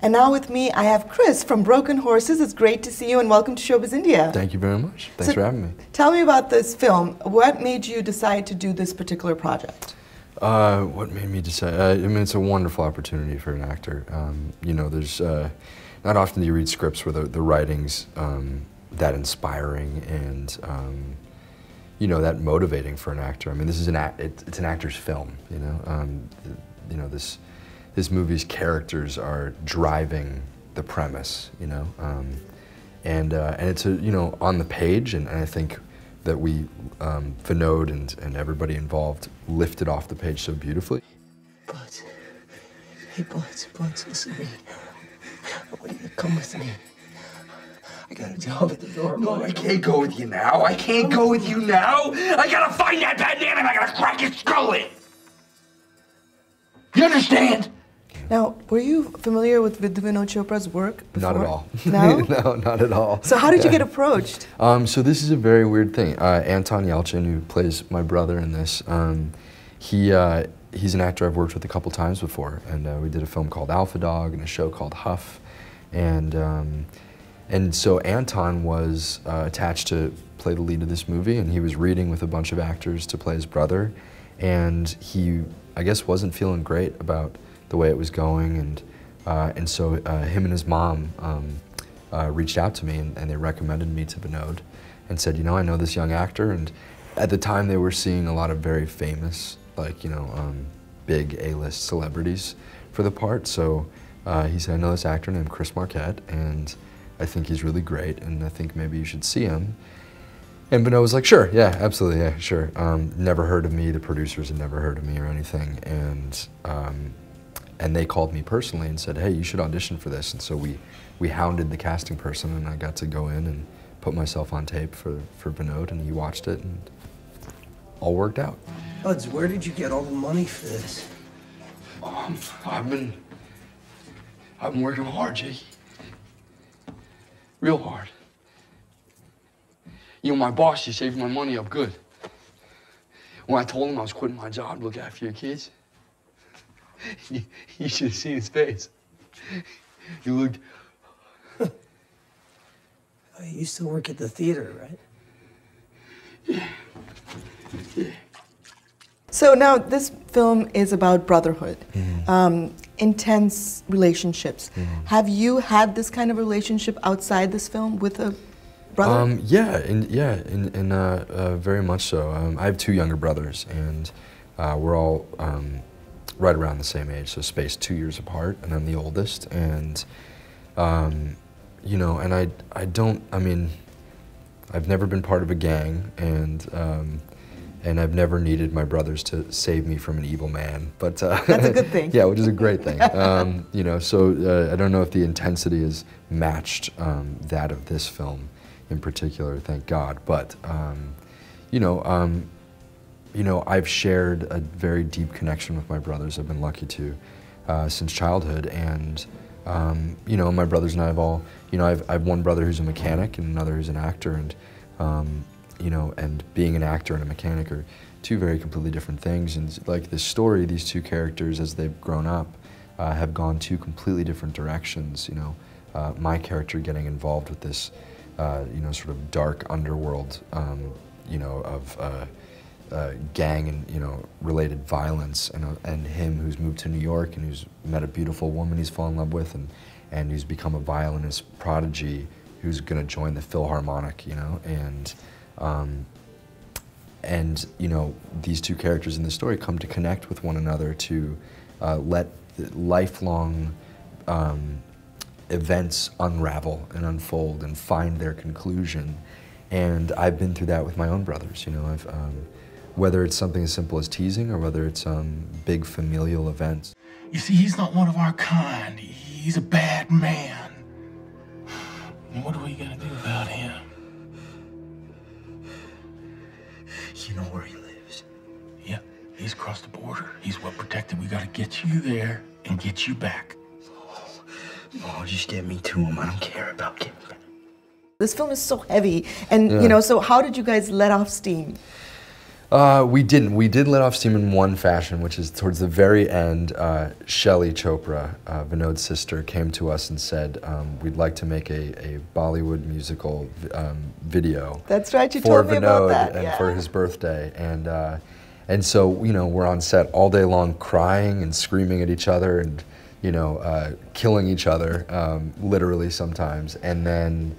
And now with me, I have Chris from Broken Horses. It's great to see you and welcome to Showbiz India. Thank you very much. Thanks for having me. Tell me about this film. What made you decide to do this particular project? What made me decide? I mean, it's a wonderful opportunity for an actor. You know, there's not often do you read scripts where the writing's that inspiring and you know, that motivating for an actor. I mean, this is it's an actor's film. You know, this movie's characters are driving the premise. You know, and it's you know, on the page, and I think that we, Vinod and everybody involved, lifted off the page so beautifully. Buds, hey Buds, listen to me. I want you to come with me. I got a job at the door. No, I can't go with you now. I can't go with you now. I gotta find that bandana and I gotta crack his skull in. You understand? Now, were you familiar with Vinod Chopra's work before? Not at all. No? No, not at all. So how did you get approached? So this is a very weird thing. Anton Yelchin, who plays my brother in this, he's an actor I've worked with a couple times before, and we did a film called Alpha Dog and a show called Huff, and so Anton was attached to play the lead of this movie, and he was reading with a bunch of actors to play his brother, and he, I guess, wasn't feeling great about the way it was going, and so him and his mom reached out to me, and they recommended me to Vinod, and said, you know, I know this young actor, and at the time they were seeing a lot of very famous, like, you know, big A-list celebrities for the part, so he said, I know this actor named Chris Marquette, and I think he's really great, and I think maybe you should see him. And Vinod was like, sure, yeah, absolutely, yeah, sure. Never heard of me, the producers had never heard of me or anything, and they called me personally and said, hey, you should audition for this. And so we hounded the casting person, and I got to go in and put myself on tape for Vinod, and he watched it, and all worked out. Buds, where did you get all the money for this? I've been working hard, Jake. Real hard. You know, my boss, he saved my money up good. When I told him I was quitting my job to look after your kids, you should have seen his face. He looked... You still work at the theater, right? Yeah. Yeah. So now this film is about brotherhood, intense relationships. Have you had this kind of relationship outside this film with a brother? Yeah, very much so. I have two younger brothers, and we're all right around the same age, so spaced 2 years apart, and I'm the oldest. And you know, and I mean, I've never been part of a gang, and I've never needed my brothers to save me from an evil man. But that's a good thing. Yeah, which is a great thing. You know, so I don't know if the intensity has matched that of this film in particular, thank God. But you know, I've shared a very deep connection with my brothers. I've been lucky to since childhood, and you know, my brothers and I have all, you know, I've one brother who's a mechanic and another who's an actor, and you know, and being an actor and a mechanic are two very completely different things. And like this story, these two characters, as they've grown up, have gone two completely different directions. You know, my character getting involved with this, you know, sort of dark underworld, you know, of gang and, you know, related violence, and him who's moved to New York and who's met a beautiful woman he's fallen in love with, and who's become a violinist prodigy who's going to join the Philharmonic, you know, and you know, these two characters in the story come to connect with one another to let the lifelong events unravel and unfold and find their conclusion. And I've been through that with my own brothers. You know, I've whether it's something as simple as teasing or whether it's big familial events. You see, he's not one of our kind. He's a bad man. What are we gonna do about him? You know where he lives? Yeah, he's across the border. He's well protected. We gotta get you there and get you back. Oh, just get me to him. I don't care about getting back. This film is so heavy, and you know, so how did you guys let off steam? We didn't. We did let off steam in one fashion, which is towards the very end, Shelley Chopra, Vinod's sister, came to us and said, we'd like to make a Bollywood musical video. That's right, you for told me Vinod about that. and for his birthday. And so, you know, we're on set all day long crying and screaming at each other and, you know, killing each other, literally sometimes. And then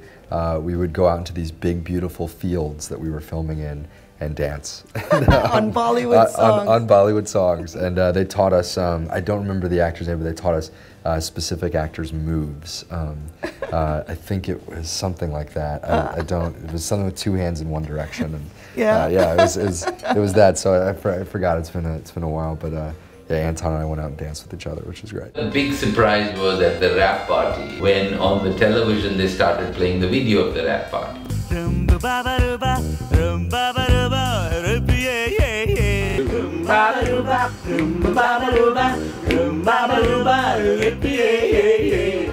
we would go out into these big, beautiful fields that we were filming in and dance. On Bollywood songs. On Bollywood songs. And they taught us, I don't remember the actor's name, but they taught us specific actors' moves. I think it was something like that. It was something with two hands in one direction. And, yeah. It was that, so I forgot, it's been a while, but yeah, Anton and I went out and danced with each other, which was great. The big surprise was at the rap party, when on the television they started playing the video of the rap party.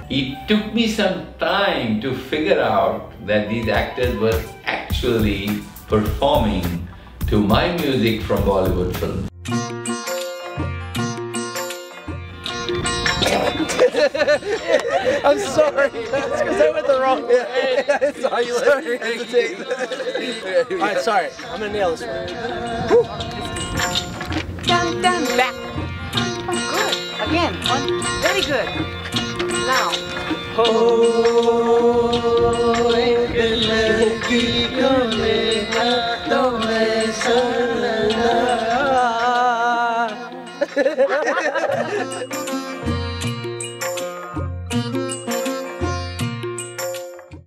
It took me some time to figure out that these actors were actually performing to my music from Bollywood films. I'm sorry. That's because I went the wrong way. I saw you hesitate. Alright, sorry. I'm gonna nail this one. Down, down, back. Oh, good. Again, one. Very good. Now. Oh,